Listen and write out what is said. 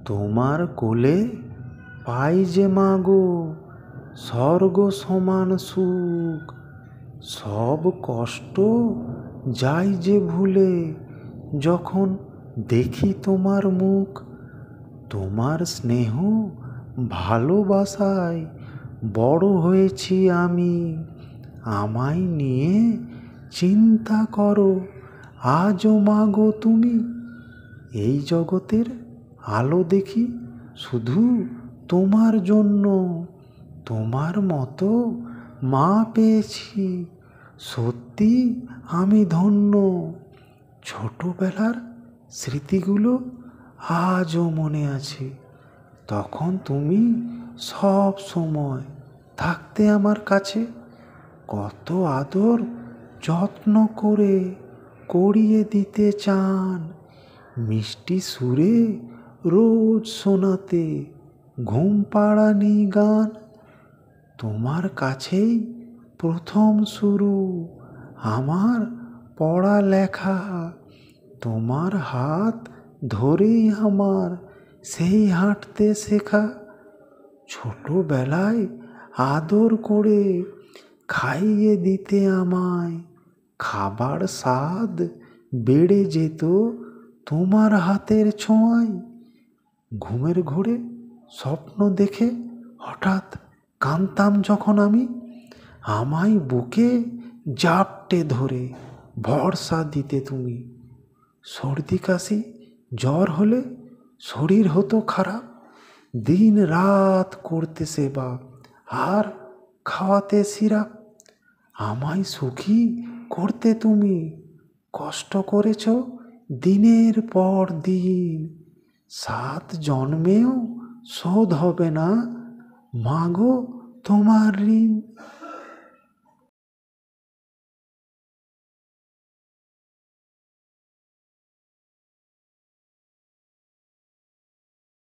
তোমার কোলে পাই যে মাগো স্বর্গ সমান সুখ, সব কষ্ট যাই যে ভুলে যখন দেখি তোমার মুখ। তোমার স্নেহ ভালোবাসায় বড় হয়েছি আমি, আমায় নিয়ে চিন্তা করো আজও মাগো তুমি। এই জগতের আলো দেখি শুধু তোমার জন্য, তোমার মতো মা পেয়েছি, সত্যি আমি ধন্য। ছোটবেলার স্মৃতিগুলো আজও মনে আছে, তখন তুমি সব সময় থাকতে আমার কাছে। কত আদর যত্ন করে করিয়ে দিতে চান, মিষ্টি সুরে রোজ শোনাতে ঘুম পাড়ানি গান। তোমার কাছেই প্রথম শুরু আমার পড়ালেখা, তোমার হাত ধরেই আমার সেই হাঁটতে শেখা। ছোটবেলায় আদর করে খাইয়ে দিতে আমায়, খাবার স্বাদ বেড়ে যেত তোমার হাতের ছোঁয়ায়। ঘুমের ঘোরে স্বপ্ন দেখে হঠাৎ কাঁদতাম যখন আমি, আমায় বুকে জাপটে ধরে ভরসা দিতে তুমি। সর্দি কাশি জ্বর হলে শরীর হতো খারাপ, দিন রাত করতে সেবা আর খাওয়াতে সিরাপ। আমায় সুখী করতে তুমি কষ্ট করেছ দিনের পর দিন, 7 জন্মেও শোধ হবে না মাগো তোমার ঋণ।